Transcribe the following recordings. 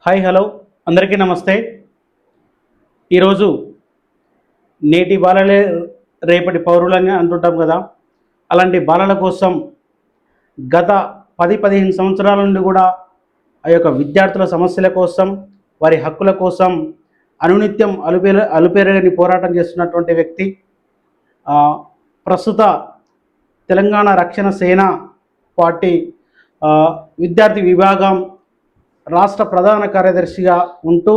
Hi hello అందరికీ నమస్తే. ఈరోజు నేటి బాలలే రేపటి పౌరులని అంటుంటాం కదా. అలాంటి బాలల కోసం గత 10-15 సంవత్సరాల నుండి కూడా ఆ యొక్క విద్యార్థుల సమస్యల కోసం, వారి హక్కుల కోసం అనునిత్యం అలుపెరగని పోరాటం చేస్తున్నటువంటి వ్యక్తి ప్రస్తుత తెలంగాణ రక్షణ సేన పార్టీ విద్యార్థి విభాగం రాష్ట్ర ప్రధాన కార్యదర్శిగా ఉంటూ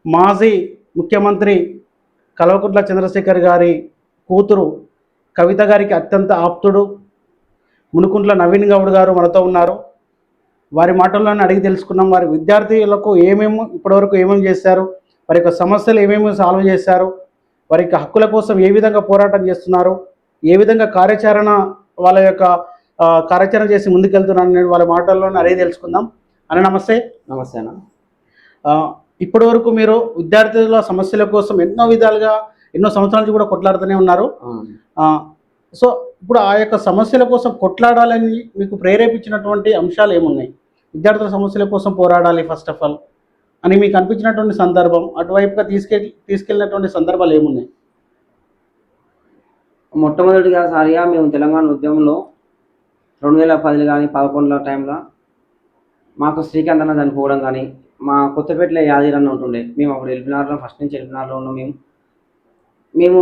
మాజీ ముఖ్యమంత్రి కల్వకుంట్ల చంద్రశేఖర్ గారి కూతురు కవిత గారికి అత్యంత ఆప్తుడు మునుకుంట్ల నవీన్ గౌడ్ గారు మనతో ఉన్నారు. వారి మాటల్లోనే అడిగి తెలుసుకున్నాం. వారి విద్యార్థులకు ఇప్పటివరకు ఏమేమి చేశారు, వారి యొక్క సమస్యలు ఏమేమి సాల్వ్ చేశారు, వారి యొక్క హక్కుల కోసం ఏ విధంగా పోరాటం చేస్తున్నారు, ఏ విధంగా వాళ్ళ యొక్క కార్యాచరణ చేసి ముందుకెళ్తున్నాను నేను వాళ్ళ మాటల్లోనే అడిగి తెలుసుకుందాం. అన్న నమస్తే. నమస్తే అన్న. ఇప్పటి వరకు మీరు విద్యార్థుల సమస్యల కోసం ఎన్నో విధాలుగా ఎన్నో సంవత్సరాల నుంచి కూడా కొట్లాడుతూనే ఉన్నారు. సో ఇప్పుడు ఆ యొక్క సమస్యల కోసం కొట్లాడాలని మీకు ప్రేరేపించినటువంటి అంశాలు ఏమున్నాయి? విద్యార్థుల సమస్యల కోసం పోరాడాలి ఫస్ట్ ఆఫ్ ఆల్ అని మీకు అనిపించినటువంటి సందర్భం, అటువైపుగా తీసుకెళ్ళినటువంటి సందర్భాలు ఏమున్నాయి? మొట్టమొదటిగా సారిగా మేము తెలంగాణ ఉద్యమంలో 2010 కానీ 2011 టైంలో మాకు శ్రీకాంత్ అన్న చనిపోవడం కానీ, మా కొత్తపేటలో యాదగిరి అన్న ఉంటుండే. మేము అప్పుడు ఎల్బినార్లో ఫస్ట్ నుంచి ఎల్బినార్లో ఉన్నాం. మేము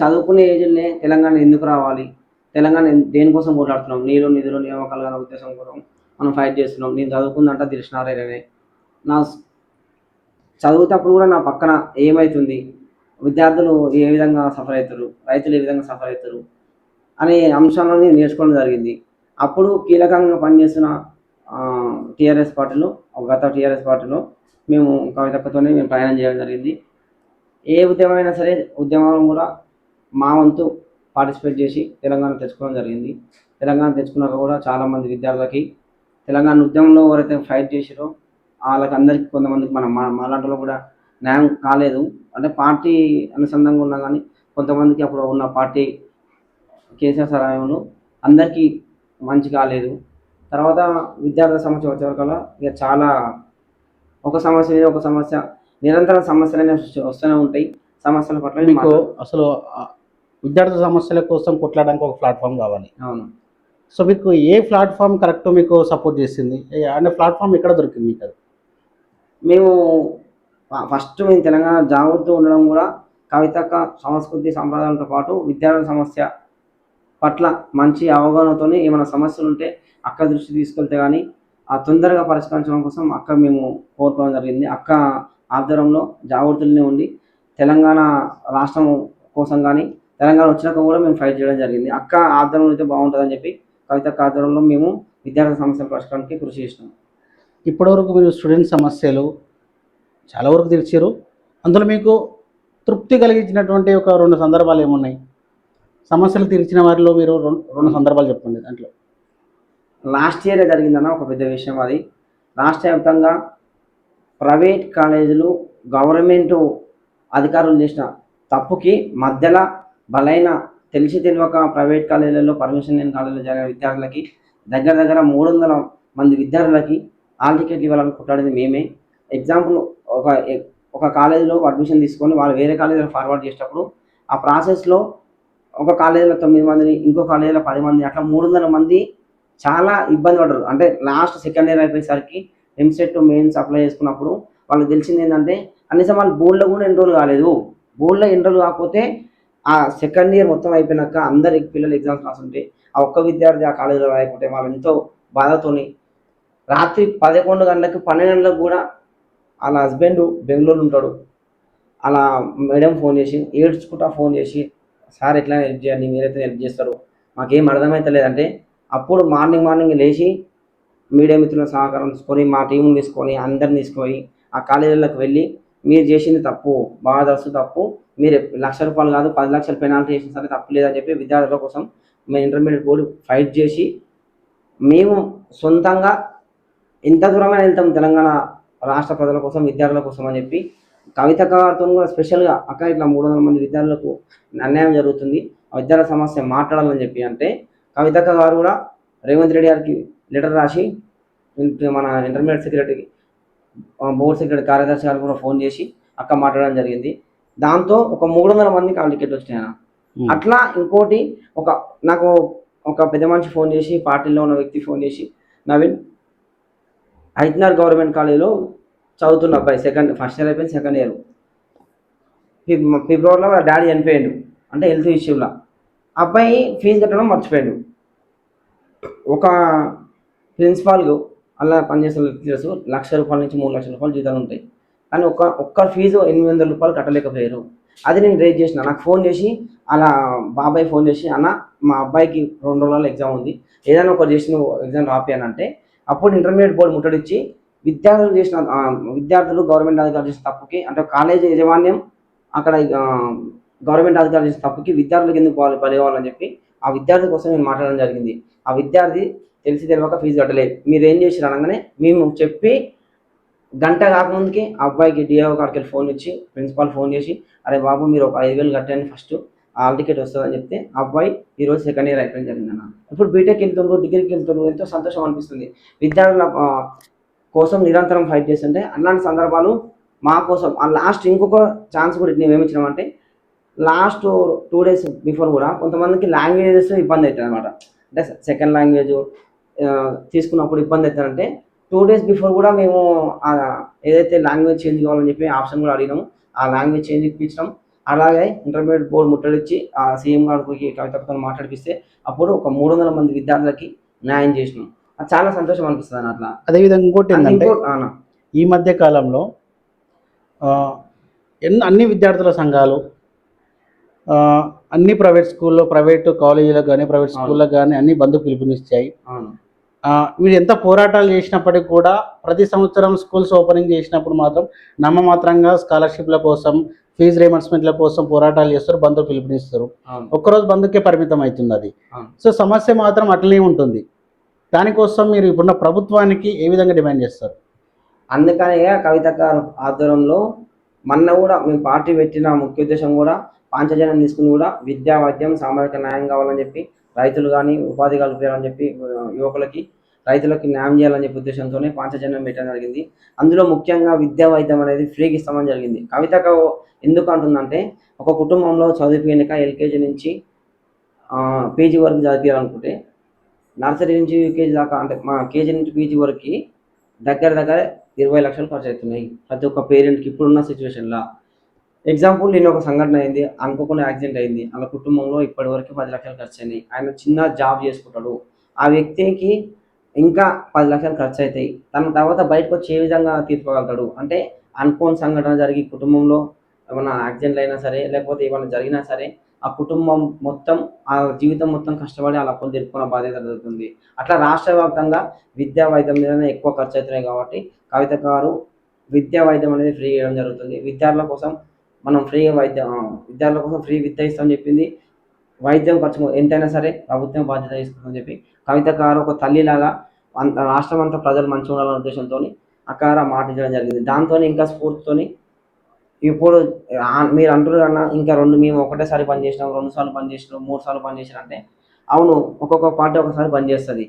చదువుకునే ఏజ్లోనే తెలంగాణ ఎందుకు రావాలి, తెలంగాణ దేనికోసం పోరాడుతున్నాం, నీరు నిధులు నియామకాలు అనే ఉద్దేశం కోసం మనం ఫైట్ చేస్తున్నాం. నేను చదువుకుందంట దిల్షనారేనే. నా చదువుతప్పుడు కూడా నా పక్కన ఏమవుతుంది, విద్యార్థులు ఏ విధంగా సఫర్ అవుతారు, రైతులు ఏ విధంగా సఫర్ అవుతారు అనే అంశాలను నేర్చుకోవడం జరిగింది. అప్పుడు కీలకంగా పనిచేస్తున్న టీఆర్ఎస్ పార్టీలో మేము కవితక్కతోనే మేము ప్రయాణం చేయడం జరిగింది. ఏ ఉద్యమమైనా సరే ఉద్యమం కూడా మా వంతు పార్టిసిపేట్ చేసి తెలంగాణ తెచ్చుకోవడం జరిగింది. తెలంగాణ తెచ్చుకున్నాక కూడా చాలామంది విద్యార్థులకి తెలంగాణ ఉద్యమంలో ఎవరైతే ఫైట్ చేసారో వాళ్ళకి అందరికీ కొంతమందికి మాలాంటిలో కూడా న్యాయం కాలేదు. అంటే పార్టీ అనుసంధానంగా ఉన్నా కానీ కొంతమందికి అప్పుడు ఉన్న పార్టీ కేసీఆర్ సహాయంలో అందరికీ మంచి కాలేదు. తర్వాత విద్యార్థుల సమస్య వచ్చేవరకల్లా ఇక చాలా ఒక సమస్య మీద ఒక సమస్య నిరంతర సమస్యలనే వస్తూనే ఉంటాయి. సమస్యల పట్ల మీకు అసలు విద్యార్థుల సమస్యల కోసం కొట్లాడడానికి ఒక ప్లాట్ఫామ్ కావాలి. అవును. సో మీకు ఏ ప్లాట్ఫామ్ కరెక్ట్ మీకు సపోర్ట్ చేసింది అంటే ప్లాట్ఫామ్ ఎక్కడ దొరికింది మీకు? అది మేము తెలంగాణ జాగృతి ఉండడం కూడా కవితక్క సంస్కృతి సంప్రదాయాలతో పాటు విద్యార్థుల సమస్య పట్ల మంచి అవగాహనతో ఏమైనా సమస్యలు ఉంటే అక్క దృష్టి తీసుకెళ్తే కానీ ఆ తొందరగా పరిష్కరించడం కోసం మేము కోరుకోవడం జరిగింది. అక్క ఆధ్వర్యంలో జాగృతులనే ఉండి తెలంగాణ రాష్ట్రం కోసం కానీ తెలంగాణ వచ్చినాక కూడా మేము ఫైట్ చేయడం జరిగింది. అక్క ఆధ్వర్యంలో అయితే బాగుంటుందని చెప్పి కవితక్క ఆధ్వర్యంలో మేము విద్యార్థి సమస్యల పరిష్కారానికి కృషి చేసినాం. ఇప్పటివరకు మీరు స్టూడెంట్ సమస్యలు చాలా వరకు తెలిసారు. అందులో మీకు తృప్తి కలిగించినటువంటి ఒక 2 సందర్భాలు ఏమున్నాయి? సమస్యలు తీర్చిన వారిలో మీరు 2 సందర్భాలు చెప్పండి. దాంట్లో లాస్ట్ ఇయరే జరిగిందన్న ఒక పెద్ద విషయం. అది రాష్ట్ర వ్యాప్తంగా ప్రైవేట్ కాలేజీలు గవర్నమెంటు అధికారులు చేసిన తప్పుకి మధ్యలో బలైన తెలియక ప్రైవేట్ కాలేజీలలో పర్మిషన్ లేని కాలేజీలో జరిగిన విద్యార్థులకి దగ్గర 300 మంది విద్యార్థులకి హాల్ టికెట్లు ఇవ్వాలని కొట్లాడేది మేమే. ఎగ్జాంపుల్ ఒక కాలేజీలో అడ్మిషన్ తీసుకొని వాళ్ళు వేరే కాలేజీలో ఫార్వర్డ్ చేసేటప్పుడు ఆ ప్రాసెస్లో ఒక కాలేజీలో 9 మందిని, ఇంకో కాలేజీలో 10 మంది, అట్లా 300 మంది చాలా ఇబ్బంది పడ్డారు. అంటే లాస్ట్ సెకండ్ ఇయర్ అయిపోయేసరికి ఎంసెట్ మెయిన్స్ అప్లై చేసుకున్నప్పుడు వాళ్ళకి తెలిసింది ఏంటంటే కనీసం వాళ్ళు బోర్డులో కూడా ఎన్రోల్ కాలేదు. బోర్డులో ఎన్రోల్ కాకపోతే ఆ సెకండ్ ఇయర్ మొత్తం అయిపోయినాక అందరికి పిల్లలు ఎగ్జామ్స్ రాస్తుంటే ఆ ఒక్క విద్యార్థి ఆ కాలేజీలో రాయకుంటే వాళ్ళు ఎంతో బాధతోని రాత్రి 11 గంటలకు 12 గంటలకు కూడా వాళ్ళ హస్బెండ్ బెంగళూరు ఉంటాడు. అలా మేడం ఫోన్ చేసి ఏడ్చుకుంటా ఫోన్ చేసి, సార్ ఎట్లా హెల్ప్ చేయండి, మీరైతే హెల్ప్ చేస్తారు, మాకేం అర్థమవుతలేదంటే అప్పుడు మార్నింగ్ లేచి మీడియా మిత్రుల సహకారం తీసుకొని మా టీంని తీసుకొని అందరిని తీసుకొని ఆ కాలేజీలకు వెళ్ళి మీరు చేసింది తప్పు, బాధస్తు తప్పు, మీరు ₹1,00,000 కాదు 10 లక్షలు పెనాల్టీ చేసిన సరే తప్పు లేదని చెప్పి విద్యార్థుల కోసం మేము ఇంటర్మీడియట్ బోర్డు ఫైట్ చేసి మేము సొంతంగా ఎంత దూరమైనా వెళ్తాం తెలంగాణ రాష్ట్ర ప్రజల కోసం విద్యార్థుల కోసం అని చెప్పి కవితక్క గారితో కూడా స్పెషల్గా అక్క ఇట్లా 300 మంది విద్యార్థులకు అన్యాయం జరుగుతుంది, ఆ విద్యార్థుల సమస్య మాట్లాడాలని చెప్పి అంటే కవితక్క గారు కూడా రేవంత్ రెడ్డి గారికి లెటర్ రాసి మన ఇంటర్మీడియట్ సెక్రటరీ బోర్డ్ సెక్రటరీ కార్యదర్శి గారు కూడా ఫోన్ చేసి అక్క మాట్లాడడం జరిగింది. దాంతో ఒక 300 మందికి ఆ టికెట్ వచ్చినాయి. అట్లా ఇంకోటి నాకు ఒక పెద్ద మనిషి ఫోన్ చేసి, పార్టీలో ఉన్న వ్యక్తి ఫోన్ చేసి, నవీన్ ఐట్నర్ గవర్నమెంట్ కాలేజీలో చదువుతున్న అబ్బాయి ఫస్ట్ ఇయర్ అయిపోయింది, సెకండ్ ఇయర్, ఫిబ్రవరిలో వాళ్ళ డాడీ చనిపోయాడు, అంటే హెల్త్ ఇష్యూలో అబ్బాయి ఫీజు కట్టడం మర్చిపోయాడు. ఒక ప్రిన్సిపాల్కు అలా పనిచేసే టీచర్స్ ₹1,00,000 నుంచి ₹3,00,000 జీతాలు ఉంటాయి. కానీ ఒక్క ఫీజు ₹800 కట్టలేకపోయారు. అది నేను రేజ్ చేసిన. నాకు ఫోన్ చేసి అలా బాబాయ్ ఫోన్ చేసి, అన్న మా అబ్బాయికి 2 రోజులలో ఎగ్జామ్ ఉంది, ఏదైనా ఒకటి చేసి నువ్వు ఎగ్జామ్ రాపియానంటే, అప్పుడు ఇంటర్మీడియట్ బోర్డు ముట్టడిచ్చి విద్యార్థులు గవర్నమెంట్ అధికారులు చేసిన తప్పుకి, అంటే కాలేజీ యాజమాన్యం అక్కడ గవర్నమెంట్ అధికారులు చేసిన తప్పుకి విద్యార్థులకు ఎందుకు బలివ్వాలని చెప్పి ఆ విద్యార్థి కోసం నేను మాట్లాడడం జరిగింది. ఆ విద్యార్థి తెలిసి తెలియక ఫీజు కట్టలేదు. మీరు ఏం చేసి అనగానే మేము చెప్పి గంట కాకముందుకి ఆ అబ్బాయికి డిఓ కాడికి వెళ్ళి ఫోన్ ఇచ్చి, ప్రిన్సిపాల్ ఫోన్ చేసి, అరే బాబు మీరు ఒక 5,000 కట్టండి ఫస్ట్, హాల్ టికెట్ వస్తుందని చెప్తే ఆ అబ్బాయి ఈరోజు సెకండ్ ఇయర్ అయిపోయింది జరిగిందన్న. ఇప్పుడు బీటెక్ వెళ్తుండ్రు, డిగ్రీకి వెళ్తుండ్రు, ఎంతో సంతోషం అనిపిస్తుంది. విద్యార్థుల కోసం నిరంతరం ఫైట్ చేస్తుంటే అలాంటి సందర్భాలు మా కోసం లాస్ట్ ఇంకొక ఛాన్స్ కూడా మేము ఏమిచ్చినామంటే, లాస్ట్ 2 days బిఫోర్ కూడా కొంతమందికి లాంగ్వేజెస్ ఇబ్బంది అవుతుంది అనమాట. అంటే సెకండ్ లాంగ్వేజ్ తీసుకున్నప్పుడు ఇబ్బంది అవుతుందంటే 2 days బిఫోర్ కూడా మేము ఏదైతే లాంగ్వేజ్ చేంజ్ కావాలని చెప్పి ఆప్షన్ కూడా అడిగినాము. ఆ లాంగ్వేజ్ చేంజ్ ఇప్పించడం, అలాగే ఇంటర్మీడియట్ బోర్డు ముట్టడిచ్చి ఆ సీఎం గారికి కవితతో మాట్లాడిపిస్తే అప్పుడు ఒక 300 మంది విద్యార్థులకి న్యాయం చేసినాం. అది చాలా సంతోషం అనిపిస్తుంది అని. అట్లా అదేవిధంగా ఇంకోటి ఏంటంటే, ఈ మధ్య కాలంలో అన్ని విద్యార్థుల సంఘాలు అన్ని ప్రైవేట్ స్కూల్లో, ప్రైవేట్ కాలేజీలకు కానీ, ప్రైవేట్ స్కూళ్ళకు కానీ అన్ని బంద్ పిలుపునిచ్చాయి. వీళ్ళు ఎంత పోరాటాలు చేసినప్పటికీ కూడా ప్రతి సంవత్సరం స్కూల్స్ ఓపెనింగ్ చేసినప్పుడు మాత్రం నామమాత్రంగా స్కాలర్షిప్ల కోసం, ఫీజు రియంబర్స్మెంట్ల కోసం పోరాటాలు చేస్తారు, బంద్ పిలుపునిస్తారు. ఒక్కరోజు బంద్కే పరిమితం అవుతుంది అది. సో సమస్య మాత్రం అట్లనే ఉంటుంది. దానికోసం మీరు ఇప్పుడున్న ప్రభుత్వానికి ఏ విధంగా డిమాండ్ చేస్తారు? అందుకనే కవిత గారు ఆధ్వర్యంలో మొన్న కూడా మేము పార్టీ పెట్టిన ముఖ్య ఉద్దేశం కూడా పాంచజన్యం తీసుకుని కూడా విద్యా, వైద్యం, సామాజిక న్యాయం కావాలని చెప్పి, రైతులు కానీ ఉపాధి కల్పించాలని చెప్పి, యువకులకి రైతులకి న్యాయం చేయాలని చెప్పి ఉద్దేశంతోనే పాంచజన్యం పెట్టడం జరిగింది. అందులో ముఖ్యంగా విద్యా, వైద్యం అనేది ఫ్రీగా ఇస్తామని జరిగింది. కవితకు ఎందుకు అంటుందంటే, ఒక కుటుంబంలో చదివిపోయినాక ఎల్కేజీ నుంచి పీజీ వరకు చదివించాలనుకుంటే, నర్సరీ నుంచి యూకేజీ దాకా, అంటే మా కేజీ నుంచి పీజీ వరకు దగ్గర 20 లక్షలు ఖర్చు అవుతున్నాయి ప్రతి ఒక్క పేరెంట్కి ఇప్పుడున్న సిచ్యువేషన్లో. ఎగ్జాంపుల్, నేను ఒక సంఘటన అయింది, అనుకోకుండా యాక్సిడెంట్ అయింది, వాళ్ళ కుటుంబంలో ఇప్పటివరకు 10 లక్షలు ఖర్చు అయినాయి. ఆయన చిన్న జాబ్ చేసుకుంటాడు, ఆ వ్యక్తికి ఇంకా 10 లక్షలు ఖర్చు అవుతాయి. తన తర్వాత బయటకు వచ్చి ఏ విధంగా తీర్చుకోగలుగుతాడు? అంటే అనుకోని సంఘటన జరిగి కుటుంబంలో ఏమైనా యాక్సిడెంట్లు అయినా సరే, లేకపోతే ఏమైనా జరిగినా సరే, ఆ కుటుంబం మొత్తం, ఆ జీవితం మొత్తం కష్టపడి అలా అప్పులు తీర్చుకున్న బాధ్యత జరుగుతుంది. అట్లా రాష్ట్ర వ్యాప్తంగా విద్యా, వైద్యం మీదనే ఎక్కువ ఖర్చు అవుతున్నాయి కాబట్టి కవిత గారు విద్యా, వైద్యం అనేది ఫ్రీ చేయడం జరుగుతుంది. విద్యార్థుల కోసం మనం విద్యార్థుల కోసం ఫ్రీ విద్య ఇస్తామని చెప్పింది. వైద్యం ఖర్చు ఎంతైనా సరే ప్రభుత్వం బాధ్యత తీసుకుంటుందని చెప్పి కవిత గారు ఒక తల్లిలాగా రాష్ట్రం అంతా ప్రజలు మంచిగా ఉండాలనే ఉద్దేశంతో అక్కడ మాట ఇవ్వడం జరిగింది. దాంతో ఇంకా స్ఫూర్తితోని ఇప్పుడు మీరు అంటారు కన్నా ఇంకా మేము ఒకటేసారి పని చేసినాం, 2 సార్లు పని చేసినాం, 3 సార్లు పని చేసినాం అంటే, అవును, ఒక్కొక్క పార్టీ ఒకసారి పని చేస్తుంది.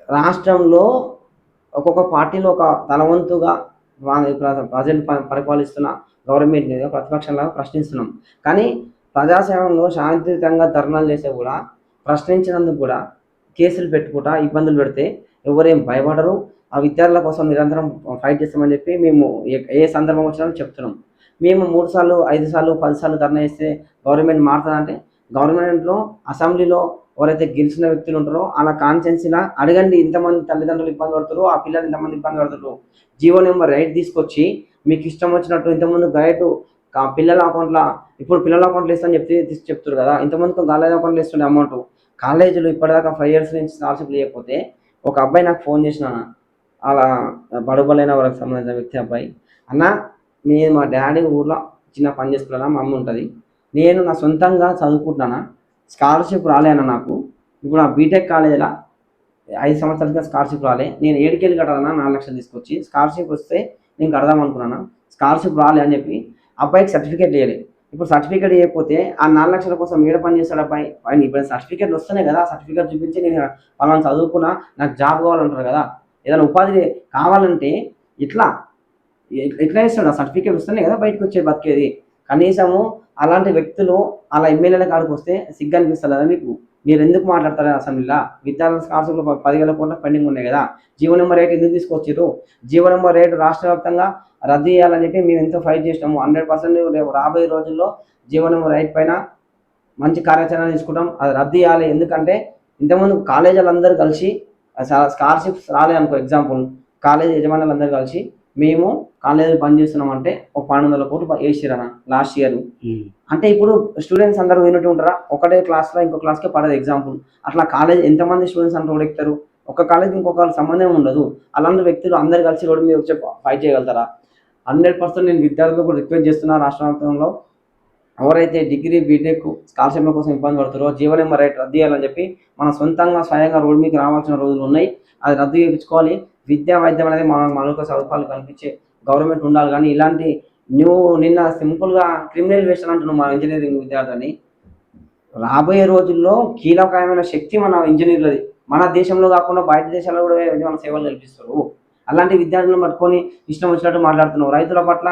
రాష్ట్రంలో ఒక్కొక్క పార్టీలో ఒక తలవంతుగా ప్రజలు పరిపాలిస్తున్న గవర్నమెంట్ మీద ప్రతిపక్షంలాగా ప్రశ్నిస్తున్నాం. కానీ ప్రజాసేవలో శాంతియుతంగా ధర్నాలు చేస్తే కూడా, ప్రశ్నించినందుకు కూడా కేసులు పెట్టుకుంటా ఇబ్బందులు పెడితే ఎవరేం భయపడరు. ఆ విద్యార్థుల కోసం నిరంతరం ఫైట్ చేస్తామని చెప్పి మేము ఏ సందర్భం వచ్చినా చెప్తున్నాం. మేము 3 సార్లు, 5 సార్లు, 10 సార్లు ధర్నా చేస్తే గవర్నమెంట్ మారుతుందంటే, గవర్నమెంట్లో అసెంబ్లీలో ఎవరైతే గెలిచిన వ్యక్తులు ఉంటారో అలా కాన్స్టిట్యున్సీలా అడగండి, ఇంతమంది తల్లిదండ్రులు ఇబ్బంది పడుతారు, ఆ పిల్లలు ఇంతమంది ఇబ్బంది పడుతారు, జీవో నెంబర్ 8 తీసుకొచ్చి మీకు ఇష్టం వచ్చినట్టు ఇంతకుముందు డైరెక్ట్ పిల్లల అకౌంట్లో, ఇప్పుడు పిల్లల అకౌంట్లో ఇస్తామని చెప్తారు కదా, ఇంతమందికి కాలేజ్ అకౌంట్లో ఇస్తుండే అమౌంట్. కాలేజీలు ఇప్పటిదాకా 5 years నుంచి స్కాలర్షిప్ లేకపోతే, ఒక అబ్బాయి నాకు ఫోన్ చేసిన, అలా బడుబలైన వాళ్ళకి సంబంధించిన వ్యక్తి అబ్బాయి, అన్న నేను మా డాడీ ఊర్లో చిన్న పని చేసుకున్నా, మా అమ్మ ఉంటుంది, నేను నా సొంతంగా చదువుకుంటున్నానా, స్కాలర్షిప్ రాలేనా నాకు, ఇప్పుడు నా బీటెక్ కాలేజీలో 5 సంవత్సరాలుగా స్కాలర్షిప్ రాలే, నేను 7 కట్టాలన్నా 4 లక్షలు తీసుకొచ్చి, స్కాలర్షిప్ వస్తే నేను కడదాం అనుకున్నాను, స్కాలర్షిప్ రాలే అని చెప్పి అబ్బాయికి సర్టిఫికేట్ ఇవ్వాలి. ఇప్పుడు సర్టిఫికేట్ ఇవ్వకపోతే ఆ 4 లక్షల కోసం ఏడ పని చేస్తాడు అబ్బాయి? ఆయన ఇప్పుడు సర్టిఫికేట్లు వస్తున్నాయి కదా, సర్టిఫికేట్ చూపించి నేను పలానా చదువుకున్నా, నాకు జాబ్ కావాలంటారు కదా. ఏదైనా ఉపాధి కావాలంటే ఇట్లా ఎట్లా ఇస్తాడు? ఆ సర్టిఫికేట్ వస్తేనే కదా బయటకు వచ్చే బతికేది. కనీసము అలాంటి వ్యక్తులు అలా ఎమ్మెల్యేల కాడికి వస్తే సిగ్గు అనిపిస్తుంది కదా మీకు? మీరు ఎందుకు మాట్లాడతారు అసెంబ్లీలో? విద్యార్థుల స్కాలర్షిప్లు 10,000 కోట్ల పెండింగ్ ఉన్నాయి కదా, జీవో నెంబర్ 8 ఎందుకు తీసుకొచ్చారు? జీవో నెంబర్ 8 రాష్ట్ర వ్యాప్తంగా రద్దు చేయాలని చెప్పి మేము ఎంతో ఫైట్ చేసినాము. 100% రేపు రాబోయే రోజుల్లో జీవో నెంబర్ 8 పైన మంచి కార్యాచరణ తీసుకుంటాం. అది రద్దు చేయాలి. ఎందుకంటే ఇంతకుముందు కాలేజీలు అందరూ కలిసి స్కాలర్షిప్స్ రాలే అనుకో, ఎగ్జాంపుల్ కాలేజీ యజమానులు అందరూ కలిసి మేము కాలేజీలు బంద్ చేస్తున్నామంటే ఒక 1200 కోట్లు వేసిరన్న లాస్ట్ ఇయర్. అంటే ఇప్పుడు స్టూడెంట్స్ అందరూ వినట్టు ఉంటారా? ఒకటే క్లాస్లో ఇంకో క్లాస్కే పడదు ఎగ్జాంపుల్. అట్లా కాలేజ్ ఎంతమంది స్టూడెంట్స్ అంటే రోడ్ ఎక్కుతారు? ఒక కాలేజ్ ఇంకొక సంబంధం ఉండదు. అలాంటి వ్యక్తులు అందరు కలిసి రోడ్డు మీద వచ్చి ఫైట్ చేయగలుగుతారా? 100% నేను విద్యార్థులకు కూడా రిక్వెస్ట్ చేస్తున్నా, రాష్ట్ర వ్యాప్తంలో ఎవరైతే డిగ్రీ బీటెక్ స్కాలర్షిప్ల కోసం ఇబ్బంది పడుతారో జీవో నెంబర్ 8 రద్దు చేయాలని చెప్పి మన సొంతంగా స్వయంగా రోడ్డు మీకు రావాల్సిన రోజులు ఉన్నాయి. అది రద్దు చేయించుకోవాలి. విద్యా వైద్యం అనేది మనకు సదుపాయాలు కల్పించే గవర్నమెంట్ ఉండాలి. కానీ ఇలాంటి నువ్వు నిన్న సింపుల్గా క్రిమినల్ వేషన్ అంటున్నావు మా ఇంజనీరింగ్ విద్యార్థిని. రాబోయే రోజుల్లో కీలకమైన శక్తి మన ఇంజనీర్లది. మన దేశంలో కాకుండా బయట దేశాల్లో కూడా మన సేవలు కల్పిస్తారు. అలాంటి విద్యార్థులను పట్టుకొని ఇష్టం వచ్చినట్టు మాట్లాడుతున్నావు. రైతుల పట్ల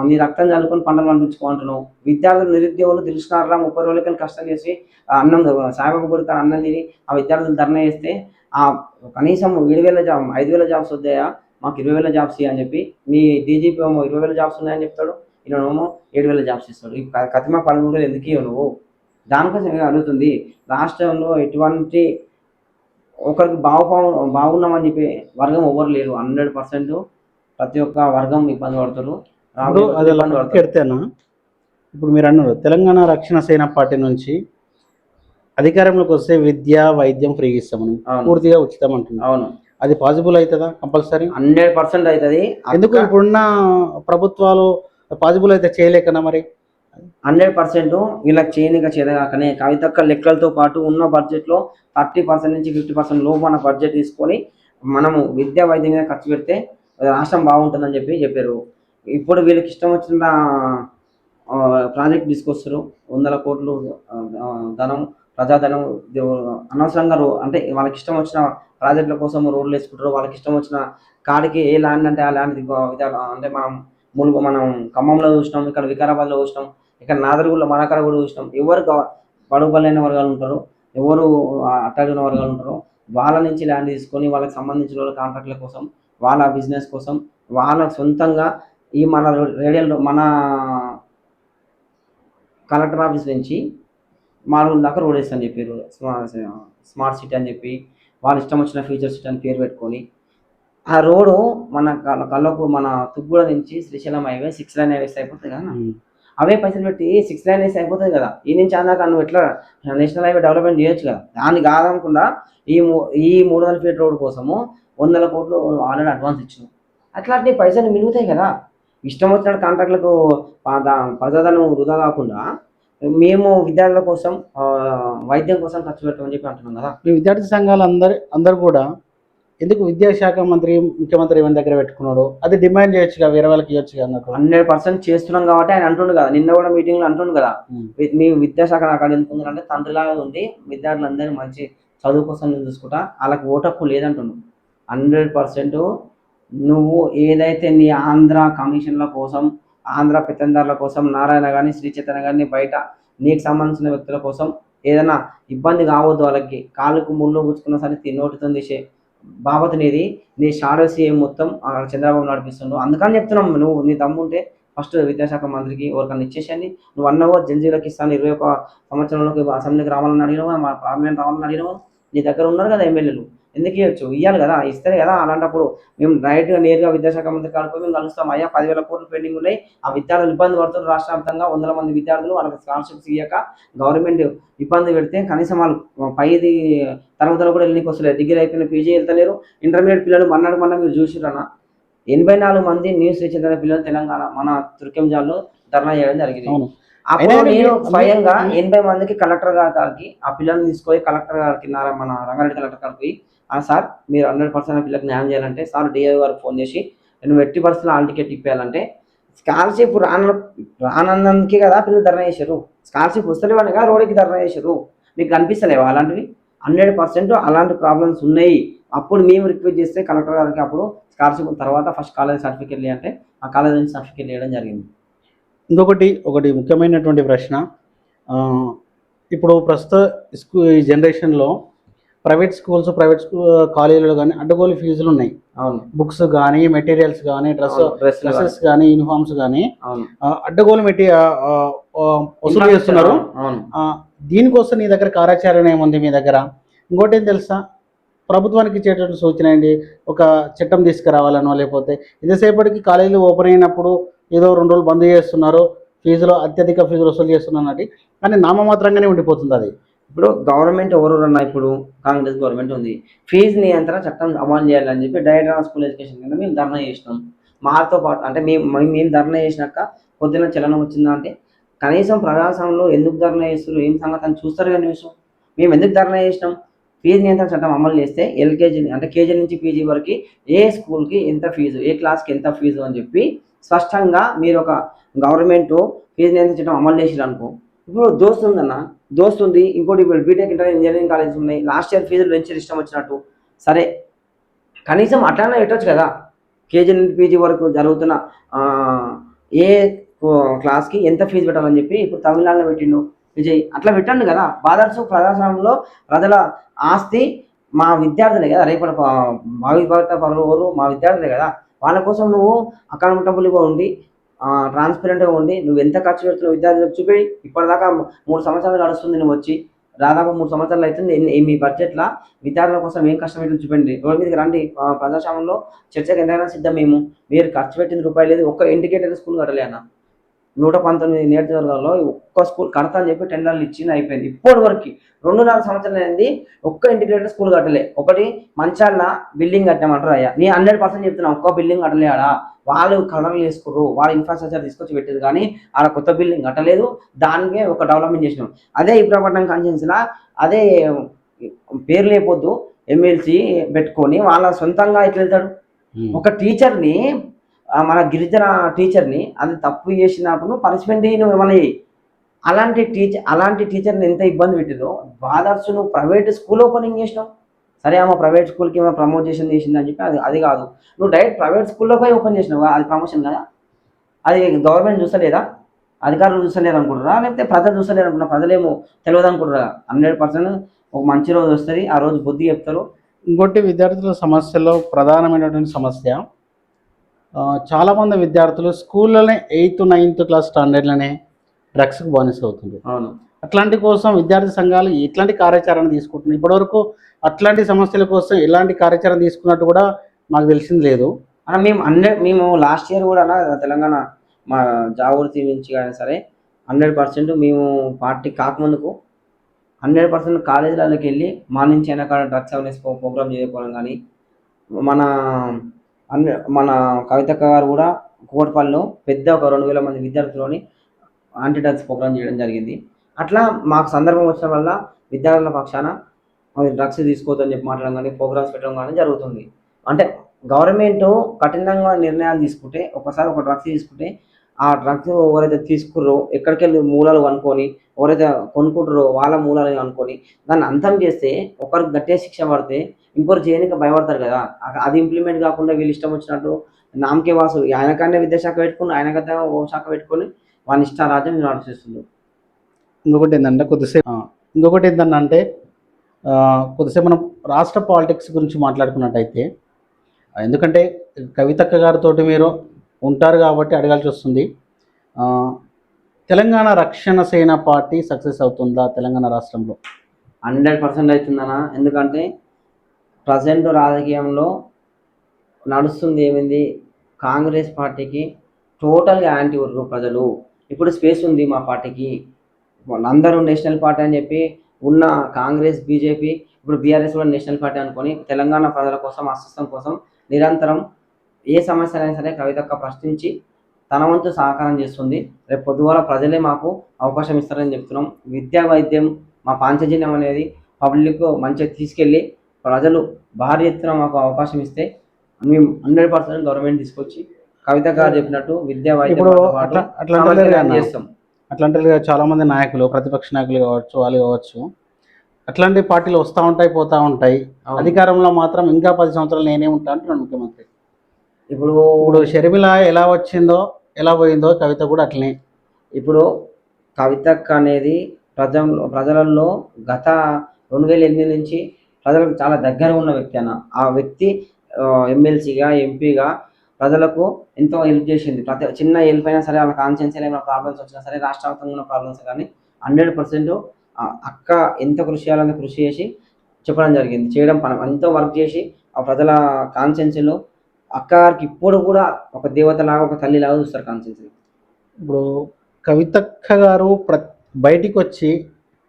నీ రక్తం చల్లుకొని పంటలు పండించుకుంటున్నావు. విద్యార్థులు నిరుద్యోగులు తెలిసినారా 30 రోజులకి కష్టం చేసి అన్నం సాయిబాబా గుడికి అన్నం తిని ఆ విద్యార్థులు ధర్నా చేస్తే కనీసం 7,000 జాబ్ 5,000 జాబ్స్ వద్దాయా, మాకు 20,000 జాబ్స్ అని చెప్పి మీ డీజీపీ ఏమో 20,000 జాబ్స్ ఉన్నాయని చెప్తాడు, ఈయనేమో 7,000 జాబ్స్ ఇస్తాడు. ఈ కతిమ 13 ఎందుకు ఇవ్వవు నువ్వు? దానికోసం ఏమి అడుగుతుంది. రాష్ట్రంలో ఎటువంటి ఒకరికి బాగున్నామని చెప్పి వర్గం ఎవరు లేరు. 100% ప్రతి ఒక్క వర్గం ఇబ్బంది పడుతారు. అది పెడితేనా ఇప్పుడు మీరు అన్నారు తెలంగాణ రక్షణ సేన పార్టీ నుంచి అధికారంలోకి వస్తే విద్య వైద్యం ఫ్రీగా ఇస్తామని, పూర్తిగా ఉచితం అంటున్నారు. అవును, అది పాసిబుల్ అవుతుందా? కంపల్సరీ 100% అవుతుంది. ఎందుకు ఇప్పుడున్న ప్రభుత్వాలు పాసిబుల్ అయితే చేయలేకనా మరి? 100% వీళ్ళకి చేయనిక చేతగాకనే కవితక్క లెక్కలతో పాటు ఉన్న బడ్జెట్లో 30% నుంచి 50% లోపల బడ్జెట్ తీసుకొని మనము విద్యా వైద్యం మీద ఖర్చు పెడితే రాష్ట్రం బాగుంటుందని చెప్పారు. ఇప్పుడు వీళ్ళకి ఇష్టం వచ్చిన ప్రాజెక్ట్ తీసుకొస్తారు. 100 కోట్లు ధనం ప్రజాధనం అనవసరంగా అంటే వాళ్ళకి ఇష్టం వచ్చిన ప్రాజెక్టుల కోసం రోడ్లు వేసుకుంటారు. వాళ్ళకి ఇష్టం వచ్చిన కాడికి ఏ ల్యాండ్ అంటే ఆ ల్యాండ్ అంటే మనం ఖమ్మంలో చూసినాం, ఇక్కడ వికారాబాద్లో చూసినాం, ఇక్కడ నాదర్గూడలో మనకర కూడా చూసినాం. ఎవరు బడుగు బలైన వర్గాలు ఉంటారో, ఎవరు అట్టడిన వర్గాలు ఉంటారో వాళ్ళ నుంచి ల్యాండ్ తీసుకొని వాళ్ళకి సంబంధించిన వాళ్ళ కాంట్రాక్ట్ల కోసం, వాళ్ళ బిజినెస్ కోసం, వాళ్ళ సొంతంగా ఈ మన రేడియల్ మన కలెక్టర్ ఆఫీస్ నుంచి మామూలు దాకా రోడ్ వేస్తా అని చెప్పారు. స్మార్ట్ సిటీ అని చెప్పి వాళ్ళు ఇష్టం వచ్చిన ఫ్యూచర్ సిటీ అని పేరు పెట్టుకొని ఆ రోడ్డు మన కళ్ళకు మన తుగ్గూడ నుంచి శ్రీశైలం హైవే 6 లైన్ హైవేస్ అయిపోతుంది కదా. అవే పైసలు పెట్టి 6 లైన్ వేసి అయిపోతుంది కదా. ఈ నుంచి అందాక నువ్వు ఎట్లా నేషనల్ హైవే డెవలప్మెంట్ చేయొచ్చు కదా. దాన్ని కాదనుకుండా ఈ 300 ఫీట్ రోడ్ కోసము 100 కోట్లు ఆల్రెడీ అడ్వాన్స్ ఇచ్చినావు. అట్లాంటి పైసలు మిగులుతాయి కదా. ఇష్టం వచ్చిన కాంట్రాక్ట్లకు ప్రజాధనం వృధా కాకుండా మేము విద్యార్థుల కోసం వైద్యం కోసం ఖర్చు పెట్టమని చెప్పి అంటున్నాం కదా. ఈ విద్యార్థి సంఘాలు అందరు కూడా ఎందుకు విద్యాశాఖ మంత్రి ముఖ్యమంత్రి ఏమైనా దగ్గర పెట్టుకున్నాడు? అది డిమాండ్ చేయొచ్చుగా, వేరే వాళ్ళకి ఇవ్వచ్చు అన్నట్టు. 100% చేస్తున్నాం కాబట్టి ఆయన అంటుండు కదా, నిన్న కూడా మీటింగ్ లో అంటుండు కదా, మీ విద్యాశాఖ నాకు ఎందుకుందంటే తండ్రిలాగా ఉంది, విద్యార్థులందరినీ మంచి చదువు కోసం నేను చూసుకుంటా, వాళ్ళకి ఓటక్కు లేదంటుండు. 100% నువ్వు ఏదైతే నీ ఆంధ్ర కమిషన్ల కోసం, ఆంధ్ర పెత్తందారుల కోసం, నారాయణ కానీ శ్రీ చైతన్య కానీ బయట నీకు సంబంధించిన వ్యక్తుల కోసం ఏదైనా ఇబ్బంది కావద్దు, వాళ్ళకి కాలుకు ముళ్ళు గుచ్చుకున్న సరే నోటితో తీసే బాబత్ నీది, నీ షాడో సీఎం మొత్తం చంద్రబాబు నడిపిస్తుండు. అందుకని చెప్తున్నాం, నువ్వు నీ దమ్ముంటే ఫస్ట్ విద్యాశాఖ మంత్రికి ఎవరికన్నా ఇచ్చేసేయండి. నువ్వు అన్నవో జంజీలకు ఇస్తాను 21 సంవత్సరంలోకి అసెంబ్లీకి రావాలని అడిగినావు, మా పార్లమెంట్ రావాలని అడిగినావు, నీ దగ్గర ఉన్నారు కదా ఎమ్మెల్యేలు, ఎందుకు ఇవ్వచ్చు? ఇవ్వాలి కదా, ఇస్తేనే కదా. అలాంటప్పుడు మేము డైరెక్ట్గా నేరుగా విద్యాశాఖ మంత్రి కాడిపోయి మేము కలుస్తాం. అయ్యా 10,000 కోట్లు పెండింగ్ ఉన్నాయి, ఆ విద్యార్థులు ఇబ్బంది పడుతున్నారు, రాష్ట్ర వ్యాప్తంగా 100 మంది విద్యార్థులు వాళ్ళకి స్కాలర్షిప్స్ ఇవ్వక గవర్నమెంట్ ఇబ్బంది పెడితే కనీసం వాళ్ళు పైది తరగతులు కూడా వెళ్ళడానికి వస్తలేదు. డిగ్రీ అయిపోయిన పీజీ వెళ్తలేరు. ఇంటర్మీడియట్ పిల్లలు మొన్న మీరు చూసిరన్న 84 మంది న్యూస్ చెందిన పిల్లలు తెలంగాణ మన తుర్కెంజాల్లో ధర్నా చేయడం జరిగింది. అప్పుడు నేను స్వయంగా 80 మందికి కలెక్టర్ గారికి ఆ పిల్లల్ని తీసుకొని కలెక్టర్ గారికి మన రంగారెడ్డి కలెక్టర్ గారికి పోయి, సార్ మీరు 100% పిల్లలకు న్యాయం చేయాలంటే సార్ డిఐ గారికి ఫోన్ చేసి నువ్వు 80% హాల్ టికెట్ ఇప్పించాలంటే స్కాలర్షిప్ రానందుకే కదా పిల్లలు ధర్నా చేశారు. స్కాలర్షిప్ వస్తలేవని కదా రోడ్డుకి ధర్నా చేశారు. మీకు కనిపిస్తలేవా అలాంటివి? 100% అలాంటి ప్రాబ్లమ్స్ ఉన్నాయి. అప్పుడు మేము రిక్వెస్ట్ చేస్తే కలెక్టర్ గారికి అప్పుడు స్కాలర్షిప్ తర్వాత ఫస్ట్ కాలేజ్ సర్టిఫికేట్ అంటే ఆ కాలేజ్ నుంచి సర్టిఫికేట్ ఇవ్వడం జరిగింది. ఒకటి ముఖ్యమైనటువంటి ప్రశ్న. ఆ, ఇప్పుడు ప్రస్తుత ఈ జనరేషన్లో ప్రైవేట్ కాలేజీలో కానీ అడ్డగోలు ఫీజులు ఉన్నాయి. అవును, బుక్స్ కానీ, మెటీరియల్స్ కానీ, డ్రెస్సులు డ్రెస్సెస్ కానీ, యూనిఫామ్స్ కానీ అవును అడ్డగోలు వసూలు చేస్తున్నారు. అవును ఆ, దీనికోసం నీ దగ్గర కార్యాచరణ ఏముంది మీ దగ్గర? ఇంకోటి ఏం తెలుసా, ప్రభుత్వానికి ఇచ్చేటటువంటి సూచన ఏంటి, ఒక చట్టం తీసుకురావాలనో, లేకపోతే ఇంతసేపటికి కాలేజీలు ఓపెన్ అయినప్పుడు ఏదో 2 రోజులు బంద్ చేస్తున్నారు, అత్యధిక ఫీజులు వసూలు చేస్తున్నారు, కానీ నామమాత్రంగానే ఉండిపోతుంది అది. ఇప్పుడు గవర్నమెంట్ ఎవరు రన్నా ఇప్పుడు కాంగ్రెస్ గవర్నమెంట్ ఉంది. ఫీజు నియంత్రణ చట్టం అమలు చేయాలని చెప్పి డైరెక్టర్ స్కూల్ ఎడ్యుకేషన్ కింద మేము ధర్నా చేసినాం. మాతో పాటు అంటే మేము ధర్నా చేసినాక పొద్దున్న చలనం వచ్చిందా అంటే కనీసం ప్రజాస్వామ్యంలో ఎందుకు ధర్నా చేస్తారు, ఏం సంగతి అని చూస్తారు కానీ న్యూస్. మేము ఎందుకు ధర్నా చేసినాం, ఫీజు నియంత్రణ చట్టం అమలు చేస్తే ఎల్కేజీ అంటే కేజీ నుంచి పీజీ వరకు ఏ స్కూల్కి ఎంత ఫీజు, ఏ క్లాస్కి ఎంత ఫీజు అని చెప్పి స్పష్టంగా మీరు ఒక గవర్నమెంట్ ఫీజు నియంత్రణ చట్టం అమలు చేసిరు అనుకో. ఇప్పుడు దోస్తు ఉంది, ఇంకోటి ఇప్పుడు బీటెక్ ఇంటర్ ఇంజనీరింగ్ కాలేజెస్ ఉన్నాయి, లాస్ట్ ఇయర్ ఫీజులు పెంచి ఇష్టం వచ్చినట్టు. సరే కనీసం అట్లానే పెట్టవచ్చు కదా, కేజీ నుంచి పీజీ వరకు జరుగుతున్న ఏ క్లాస్కి ఎంత ఫీజు పెట్టాలని చెప్పి ఇప్పుడు తమిళనాడులో పెట్టిండు విజయ్. అట్లా పెట్టండి కదా. బాదర్సు ప్రజాస్వామ్యంలో ప్రజల ఆస్తి మా విద్యార్థులే కదా, రేపటి భావి భవిత పరులు మా విద్యార్థులే కదా. వాళ్ళ కోసం నువ్వు అకౌంటబుల్గా ఉండి ట్రాన్స్పరెంట్గా ఉండి నువ్వు ఎంత ఖర్చు పెడుతున్నావు విద్యార్థులకు చూపి. ఇప్పటిదాకా 3 సంవత్సరాలు నడుస్తుంది, నువ్వు వచ్చి దాదాపు 3 సంవత్సరాలు అవుతుంది. మీ బడ్జెట్లో విద్యార్థుల కోసం ఏం కష్టం పెట్టింది చూపండి. రోడ్డు మీదకి రండి, ప్రజాస్వామ్యంలో చర్చకు ఎంతైనా సిద్ధం. మీరు ఖర్చు పెట్టింది రూపాయలు లేదు, ఒక్క ఇండికేటర్ స్కూల్ కట్టలే అన్న. 119 నియోజకవర్గాల్లో ఒక్క స్కూల్ కడతా అని చెప్పి టెండర్లు ఇచ్చింది, అయిపోయింది. ఇప్పటి వరకు 2.5 సంవత్సరాలు అయింది, ఒక్క ఇంటిగ్రేటెడ్ స్కూల్ కట్టలే. ఒకటి మంచాల బిల్డింగ్ కట్టామంటారు అయ్యా, నీ 100% చెప్తున్నా, ఒక్క బిల్డింగ్ కట్టలే. ఆడ వాళ్ళు కలర్లు వేసుకుర్రు, వాళ్ళ ఇన్ఫ్రాస్ట్రక్చర్ తీసుకొచ్చి పెట్టేది, కానీ ఆడ కొత్త బిల్డింగ్ కట్టలేదు. దానికే ఒక డెవలప్మెంట్ చేసినాం. అదే ఇబ్రాపట్నం కాన్స్టిట్యున్సీలో అదే పేరు లేకపోద్దు ఎమ్మెల్సీ పెట్టుకొని వాళ్ళ సొంతంగా ఎట్లా వెళ్తాడు. ఒక టీచర్ని మన గిరిజన టీచర్ని అది తప్పు చేసినప్పుడు పనిష్మెంట్ నువ్వు ఏమన్నా అలాంటి టీచర్ని ఎంత ఇబ్బంది పెట్టిందో. బాదర్స్ నువ్వు ప్రైవేట్ స్కూల్ ఓపెనింగ్ చేసినావు, సరే ఆమె ప్రైవేట్ స్కూల్కి ఏమైనా ప్రమోషన్ చేసింది అని చెప్పి అది కాదు, నువ్వు డైరెక్ట్ ప్రైవేట్ స్కూల్లో పోయి ఓపెన్ చేసినావు, అది ప్రమోషన్ కదా. అది గవర్నమెంట్ చూస్తలేదా, అధికారులు చూస్తలేరు అనుకుంటారా, లేకపోతే ప్రజలు చూస్తలేరు అనుకుంటారా? ప్రజలేమో తెలియదు అనుకుంటారా? 100% ఒక మంచి రోజు వస్తుంది, ఆ రోజు బుద్ధి చెప్తారు. ఇంకోటి విద్యార్థుల సమస్యలో ప్రధానమైనటువంటి సమస్య, చాలామంది విద్యార్థులు స్కూల్లోనే 8th, 9th క్లాస్ స్టాండర్డ్లోనే డ్రగ్స్కి బానిస అవుతుంది. అవును, అట్లాంటి కోసం విద్యార్థి సంఘాలు ఎట్లాంటి కార్యాచరణ తీసుకుంటున్నాయి? ఇప్పటివరకు అట్లాంటి సమస్యల కోసం ఎలాంటి కార్యాచరణ తీసుకున్నట్టు కూడా మాకు తెలిసింది లేదు. మేము లాస్ట్ ఇయర్ కూడా తెలంగాణ మా జాగృతి నుంచి కానీ సరే 100% మేము పార్టీ కాకముందుకు 100% కాలేజీలలోకి వెళ్ళి మా నుంచి వెనకాల డ్రగ్స్ అవేర్నెస్ ప్రోగ్రామ్ చేయకపోవడం కానీ, మన కవితక్క గారు కూడా కూకట్పల్లిలో పెద్ద ఒక 2000 మంది విద్యార్థులని యాంటీ డ్రగ్స్ ప్రోగ్రామ్ చేయడం జరిగింది. అట్లా మాకు సందర్భం వచ్చిన వల్ల విద్యార్థుల పక్షాన డ్రగ్స్ తీసుకోవద్దని చెప్పి మాట్లాడడం కానీ, ప్రోగ్రామ్స్ పెట్టడం కానీ జరుగుతుంది. అంటే గవర్నమెంట్ కఠినంగా నిర్ణయాలు తీసుకుంటే, ఒకసారి ఒక డ్రగ్స్ తీసుకుంటే ఆ డ్రగ్స్ ఎవరైతే తీసుకుర్రో ఎక్కడికి వెళ్ళి మూలాలు కనుక్కొని, ఎవరైతే కొనుక్కుంటారో వాళ్ళ మూలాలు అనుకొని దాన్ని అంతం చేస్తే, ఒకరికి గట్టిగా శిక్ష పడితే ఇంకొకరు చేయడానికి భయపడతారు కదా. అది ఇంప్లిమెంట్ కాకుండా వీళ్ళు ఇష్టం వచ్చినట్టు నామకే వాసు ఆయనకన్నా విద్యాశాఖ పెట్టుకుని ఆయనకన్నా ఓ శాఖ పెట్టుకొని వాళ్ళ ఇష్టారాజ్యం నడిపిస్తుంది. ఇంకొకటి ఏంటంటే కొద్దిసేపు మనం రాష్ట్ర పాలిటిక్స్ గురించి మాట్లాడుకున్నట్టయితే, ఎందుకంటే కవితక్క గారితో మీరు ఉంటారు కాబట్టి అడగాల్సి వస్తుంది. తెలంగాణ రక్షణ సేన పార్టీ సక్సెస్ అవుతుందా తెలంగాణ రాష్ట్రంలో? 100% అవుతుందనా. ఎందుకంటే ప్రజెంట్ రాజకీయంలో నడుస్తుంది ఏమైంది, కాంగ్రెస్ పార్టీకి టోటల్గా యాంటీ ఉర్రు ప్రజలు. ఇప్పుడు స్పేస్ ఉంది మా పార్టీకి, అందరూ నేషనల్ పార్టీ అని చెప్పి ఉన్న కాంగ్రెస్, బీజేపీ, ఇప్పుడు బీఆర్ఎస్ కూడా నేషనల్ పార్టీ అనుకొని తెలంగాణ ప్రజల కోసం, అస్తిత్వం కోసం నిరంతరం ఏ సమస్య అయినా సరే కవితక్క ప్రశ్నించి తన వంతు సహకారం చేస్తుంది. రేపు పొద్దుగాల ప్రజలే మాకు అవకాశం ఇస్తారని చెప్తున్నాం. విద్యా వైద్యం మా పాంచజన్యం అనేది పబ్లిక్ మంచిగా తీసుకెళ్ళి ప్రజలు భారీ ఎత్తున మాకు అవకాశం ఇస్తే మేము 100% గవర్నమెంట్ తీసుకొచ్చి కవిత గారు చెప్పినట్టు విద్యా వైద్యం చేస్తాం. అట్లాంటి చాలామంది నాయకులు, ప్రతిపక్ష నాయకులు కావచ్చు, వాళ్ళు కావచ్చు, అట్లాంటి పార్టీలు వస్తూ ఉంటాయి పోతూ ఉంటాయి. అవును. అధికారంలో మాత్రం ఇంకా 10 సంవత్సరాలు నేనే ఉంటా అంటున్నాడు ముఖ్యమంత్రి. ఇప్పుడు ఇప్పుడు షర్మిల ఎలా వచ్చిందో ఎలా పోయిందో కవిత కూడా అట్లనే. ఇప్పుడు కవితక్క అనేది ప్రజలలో గత 2008 నుంచి ప్రజలకు చాలా దగ్గర ఉన్న వ్యక్తి అన్న. ఆ వ్యక్తి ఎమ్మెల్సీగా, ఎంపీగా ప్రజలకు ఎంతో హెల్ప్ చేసింది. ప్రతి చిన్న హెల్ప్ అయినా సరే, వాళ్ళ కాన్స్టిట్యున్సీలో ఏమైనా ప్రాబ్లమ్స్ వచ్చినా సరే, రాష్ట్ర వ్యాప్తంగా ఉన్న ప్రాబ్లమ్స్ కానీ 100% అక్క ఎంత కృషి చేయాలో అంత కృషి చేసి చెప్పడం జరిగింది. ఎంతో వర్క్ చేసి ఆ ప్రజల కాన్స్టిట్యున్సీలో అక్క గారికి ఇప్పుడు కూడా ఒక దేవతలాగా, ఒక తల్లిలాగా చూస్తారు కాన్స్టిట్యున్సీలో. ఇప్పుడు కవితక్క గారు బయటికి వచ్చి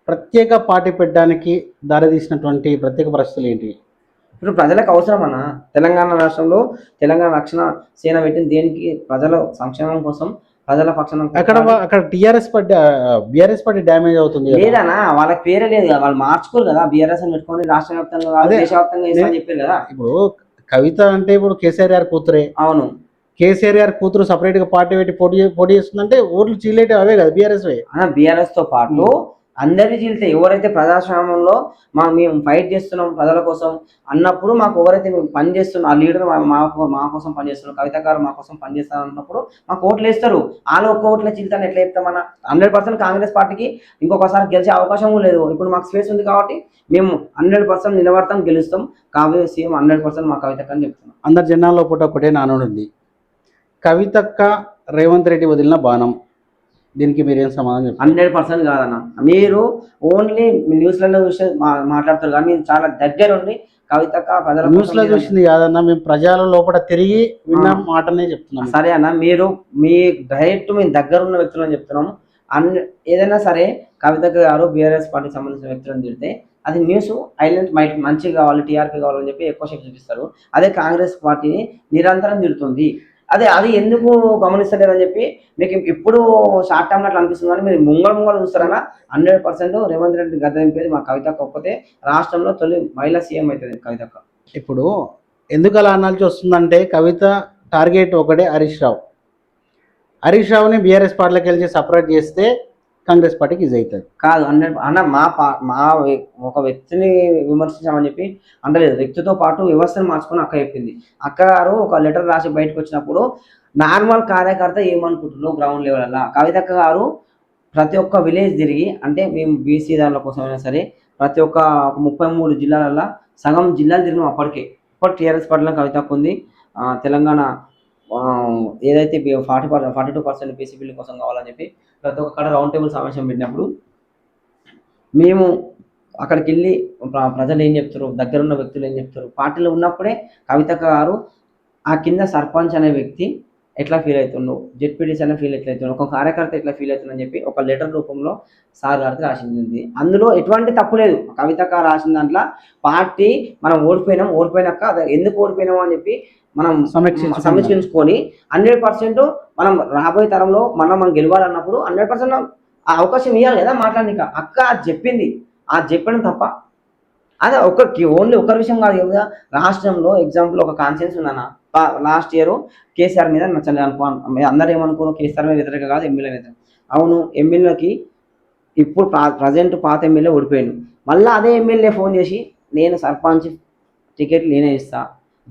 ప్రత్యేక పార్టీ పెట్టడానికి దారితీసినటువంటి ప్రత్యేక పరిస్థితులు ఏంటి? ఇప్పుడు ప్రజలకు అవసరం అన్న. తెలంగాణ రాష్ట్రంలో తెలంగాణ రక్షణ సేన పెట్టింది దేనికి? ప్రజల సంక్షేమం కోసం, ప్రజల పక్షాన అక్కడ బీఆర్ఎస్ పార్టీ డ్యామేజ్ అవుతుంది కదా. లేదన్నా, వాళ్ళకి పేరే లేదు కదా, వాళ్ళు మార్చుకోరు కదా. బీఆర్ఎస్ అని పెట్టుకొని రాష్ట్ర వ్యాప్తంగా కాదు, అదే, దేశవ్యాప్తంగా చేస్తామని చెప్పారు కదా. ఇప్పుడు కవిత అంటే ఇప్పుడు కేసీఆర్ గారి కూతురే. అవును. కేసీఆర్ గారి కూతురు సపరేట్ గా పార్టీ పెట్టి పోటీ చేస్తుందంటే ఓట్లు చీలేటి అవే కదా బీఆర్ఎస్. బీఆర్ఎస్ తో పాటు అందరినీ చీల్తే ఎవరైతే ప్రజాస్వామ్యంలో మేము ఫైట్ చేస్తున్నాం ప్రజల కోసం అన్నప్పుడు, మాకు ఎవరైతే పని చేస్తున్నాం, ఆ లీడర్ మా కోసం పనిచేస్తున్నారు, కవిత గారు మా కోసం పనిచేస్తారు అన్నప్పుడు మాకు ఓట్లు వేస్తారు. వాళ్ళు ఒక్క ఓట్ల చీల్తాను ఎట్లా చెప్తామన్నా? 100% కాంగ్రెస్ పార్టీకి ఇంకొకసారి గెలిచే అవకాశం లేదు. ఇప్పుడు మాకు స్పేస్ ఉంది కాబట్టి మేము 100% నిలబడతాం, గెలుస్తాం. కాబోయే సీఎం 100% మా కవిత అని చెప్తున్నాం. అందరి జనాల్లో పూట ఒకటే నానుంది, కవితక్క రేవంత్ రెడ్డి వదిలిన బాణం. దీనికి మీరేం సమాధానం చెప్తారు? 100% కాదన్న. మీరు ఓన్లీ న్యూస్లలో చూసి మాట్లాడతారు కానీ మీరు చాలా దగ్గర ఉండి కవితక్క ప్రజల న్యూస్ లో చూసింది కాదన్నా, మేము ప్రజల లోపల తిరిగి విన్న మాటనే చెప్తున్నాం. సరే అన్న, మీ డైరెక్ట్ మేము దగ్గర ఉన్న వ్యక్తులని చెప్తున్నాము. ఏదైనా సరే కవితక్క గారు బీఆర్ఎస్ పార్టీకి సంబంధించిన వ్యక్తులను తిడితే అది న్యూస్ ఐలెంట్ మంచిగా కావాలి, టీఆర్పీ కావాలని చెప్పి ఎక్కువ సేపు చూపిస్తారు. అదే కాంగ్రెస్ పార్టీని నిరంతరం తిడుతుంది. అది ఎందుకు గమనిస్తలేదని చెప్పి మీకు ఇప్పుడు షార్ట్ టర్మ్ అట్లా అనిపిస్తుంది కానీ మీరు ముంగళ చూస్తారన్నా 100% రేవంత్ రెడ్డి గద్ద దింపేది మా కవితక్క ఒక్కతే. రాష్ట్రంలో తొలి మహిళా సీఎం అవుతుంది కవితక్క. ఇప్పుడు ఎందుకు అలా అనాల్సి వస్తుందంటే, కవిత టార్గెట్ ఒకటే హరీష్ రావుని బీఆర్ఎస్ పార్టీలోకి వెళ్ళి సపరేట్ చేస్తే కాంగ్రెస్ పార్టీకి ఈజీ అవుతుంది. కాదు అన్న, మా ఒక వ్యక్తిని విమర్శించామని చెప్పి అంటలేదు. వ్యక్తితో పాటు వ్యవస్థను మార్చుకొని అక్క చెప్పింది. అక్క గారు ఒక లెటర్ రాసి బయటకు వచ్చినప్పుడు నార్మల్ కార్యకర్త ఏమనుకుంటున్నావు గ్రౌండ్ లెవెల్ అలా, కవితక్క గారు ప్రతి ఒక్క విలేజ్ తిరిగి, అంటే మేము బీసీ దానిల కోసమైనా సరే ప్రతి ఒక్క 33 జిల్లాలలో సగం జిల్లాలు తిరిగినాం. ఇప్పుడు టీఆర్ఎస్ పార్టీలో కవితక్క ఉంది. తెలంగాణ ఏదైతే 42% బీసీ బిల్లు కోసం కావాలని చెప్పి ప్రతి ఒక్క రౌండ్ టేబుల్ సమావేశం పెట్టినప్పుడు మేము అక్కడికి వెళ్ళి ప్రజలు ఏం చెప్తారు, దగ్గరున్న వ్యక్తులు ఏం చెప్తారు, పార్టీలో ఉన్నప్పుడే కవితక్క గారు ఆ కింద సర్పంచ్ అనే వ్యక్తి ఎట్లా ఫీల్ అవుతున్నావు, జెడ్పీటీసీ అనే ఫీల్ ఎట్లా అవుతున్నావు, ఒక కార్యకర్త ఎట్లా ఫీల్ అవుతుందని చెప్పి ఒక లెటర్ రూపంలో సార్ గారికి రాసింది. అందులో ఎటువంటి తప్పు లేదు. కవితక్క రాసిన దాంట్లో పార్టీ మనం ఓడిపోయినాక ఎందుకు ఓడిపోయినాము అని చెప్పి మనం సమీక్షించుకొని 100% మనం రాబోయే తరంలో మనం గెలవాలన్నప్పుడు 100% ఆ అవకాశం ఇవ్వాలి కదా మాట్లాడనిక. అక్క చెప్పింది, చెప్పడం తప్ప అదే ఓన్లీ ఒకరి విషయం కాదు కదా. రాష్ట్రంలో ఎగ్జాంపుల్ ఒక కాన్సెన్స్ ఉందన్న. లాస్ట్ ఇయర్ కేసీఆర్ మీద నచ్చలేదు అనుకో, అందరూ ఏమనుకోరు కేసీఆర్ మీద వ్యతిరేక కాదు, ఎమ్మెల్యే వ్యతిరేక. అవును, ఎమ్మెల్యేకి ఇప్పుడు ప్రజెంట్ పాత ఎమ్మెల్యే ఓడిపోయాడు. మళ్ళీ అదే ఎమ్మెల్యే ఫోన్ చేసి నేను సర్పంచ్ టికెట్ నేనే ఇస్తా,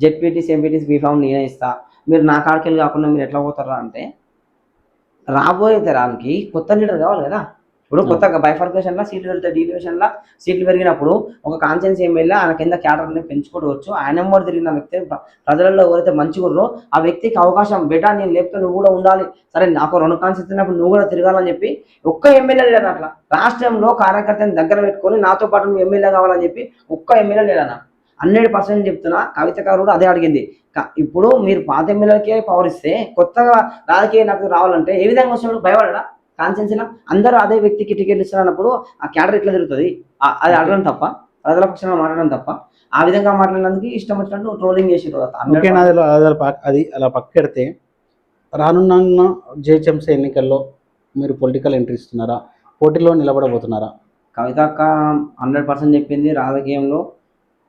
జెడ్పీటీసీ ఎంపీటీసీ బీఫామ్ నేనే ఇస్తా, మీరు నా కాడికెళ్ళి కాకుండా మీరు ఎట్లా పోతారా అంటే, రాబోయే తరానికి కొత్త లీడర్ కావాలి కదా. ఇప్పుడు కొత్తగా బైఫర్కేషన్లో సీట్లు పెడితే డీలివేషన్లో సీట్లు పెరిగినప్పుడు ఒక కాన్స్టిట్యున్సీ ఎమ్మెల్యే ఆయన కింద క్యాడర్ని పెంచుకోవచ్చు. ఆయన నెంబర్ తిరిగిన వ్యక్తి ప్రజలలో ఎవరైతే మంచిగుర్రో ఆ వ్యక్తికి అవకాశం బెటా, నేను లేకపోతే నువ్వు కూడా ఉండాలి, సరే నాకు 2 కాన్స్టిట్యున్సీ ఉన్నప్పుడు నువ్వు కూడా తిరగాలని చెప్పి ఒక్క ఎమ్మెల్యే లేదన్న. అట్లా రాష్ట్రంలో కార్యకర్తని దగ్గర పెట్టుకొని నాతో పాటు నువ్వు ఎమ్మెల్యే కావాలని చెప్పి ఒక్క ఎమ్మెల్యే లేదన్న. 100% చెప్తున్నా, కవిత గారు కూడా అదే అడిగింది. ఇప్పుడు మీరు పాత ఎమ్మెల్యేలకే పవర్ ఇస్తే కొత్తగా రాజకీయ నాకు రావాలంటే ఏ విధంగా వచ్చినప్పుడు భయపడడా? కాన్స్టిట్యున్సీలో అందరూ అదే వ్యక్తికి టికెట్ ఇస్తున్నప్పుడు ఆ క్యాడర్ ఎట్లా తిరుగుతుంది? అది అడగడం తప్ప, ప్రజల పక్షంగా మాట్లాడడం తప్ప. ఆ విధంగా మాట్లాడినందుకు ఇష్టం వచ్చినట్టు ట్రోలింగ్ చేసారు. అది అలా పక్కెడితే, రానున్న జిహెచ్ఎంసీ ఎన్నికల్లో మీరు పొలిటికల్ ఎంట్రీ ఇస్తున్నారా, పోటీలో నిలబడబోతున్నారా? కవితక్క 100% చెప్పింది, రాజకీయంలో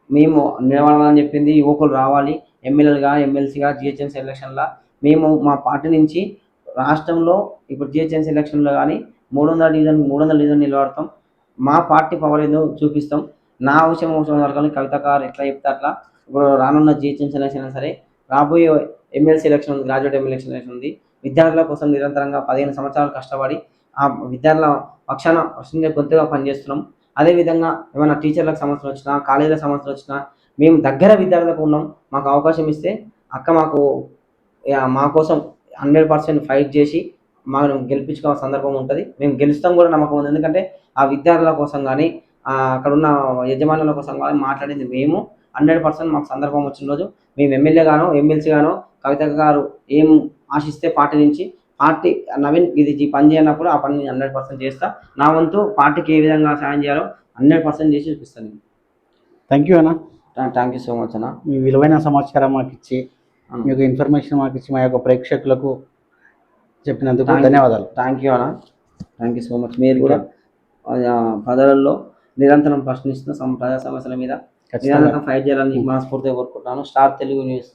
మేము నిలబడాలని చెప్పింది. యువకులు రావాలి, ఎమ్మెల్యేలుగా ఎమ్మెల్సీగా జిహెచ్ఎంసీ ఎలక్షన్లో మేము మా పార్టీ నుంచి రాష్ట్రంలో ఇప్పుడు జిహెచ్ఎంసీ ఎలక్షన్లో కానీ 300 డివిజన్ నిలబడతాం. మా పార్టీ పవర్ ఏందో చూపిస్తాం. నా విషయం వరకు కవితకారు ఎట్లా చెప్తే అట్లా. ఇప్పుడు రానున్న జిహెచ్ఎంసీ ఎలక్షన్ అయినా సరే, రాబోయే ఎమ్మెల్సీ ఎలక్షన్ ఉంది, గ్రాడ్యుయేట్ ఎమ్మెల్సీ ఎలక్షన్ ఉంది. విద్యార్థుల కోసం నిరంతరంగా 15 సంవత్సరాలు కష్టపడి ఆ విద్యార్థుల పక్షాన ప్రశ్నించే గొంతుగా పనిచేస్తున్నాం. అదేవిధంగా ఏమైనా టీచర్లకు సమస్యలు వచ్చినా, కాలేజీల సమస్యలు వచ్చినా మేము దగ్గర విద్యార్థులకు ఉన్నాం. మాకు అవకాశం ఇస్తే అక్క మాకు మా కోసం 100% ఫైట్ చేసి మనం గెలిపించుకోవాల్సిన సందర్భం ఉంటుంది. మేము గెలుస్తాం కూడా నమ్మకం ఉంది. ఎందుకంటే ఆ విద్యార్థుల కోసం కానీ, అక్కడున్న యజమానుల కోసం కానీ మాట్లాడింది మేము. 100% మాకు సందర్భం వచ్చిన రోజు మేము ఎమ్మెల్యే గానో, ఎమ్మెల్సీ గానో కవిత గారు ఏం ఆశిస్తే పార్టీ నుంచి, పార్టీ నవీన్ ఇది ఈ పని చేయనప్పుడు ఆ పని 100% చేస్తా. నా వంతు పార్టీకి ఏ విధంగా సాయం చేయాలో 100% చేసి చూపిస్తాను. థ్యాంక్ యూ అన్న. థ్యాంక్ యూ సో మచ్ అన్న. మీ విలువైన సమాచారం మాకు ఇచ్చి, మీకు ఇన్ఫర్మేషన్ మాకు ఇచ్చి, మా యొక్క ప్రేక్షకులకు చెప్పినందుకు ధన్యవాదాలు. థ్యాంక్ యూ అన్న. Thank you so much. మీరు కూడా ప్రజలలో నిరంతరం ప్రశ్నిస్తున్న ప్రజా సమస్యల మీద నిరంతరం ఫైట్ చేయాలని మనస్ఫూర్తిగా కోరుకుంటున్నాను. స్టార్ తెలుగు న్యూస్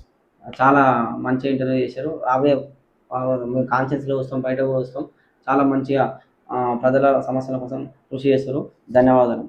చాలా మంచిగా ఇంటర్వ్యూ చేశారు. రాబోయే మేము కాన్షియస్లో వస్తాం, బయట కూడా వస్తాం. చాలా మంచిగా ప్రజల సమస్యల కోసం కృషి చేస్తారు. ధన్యవాదాలు.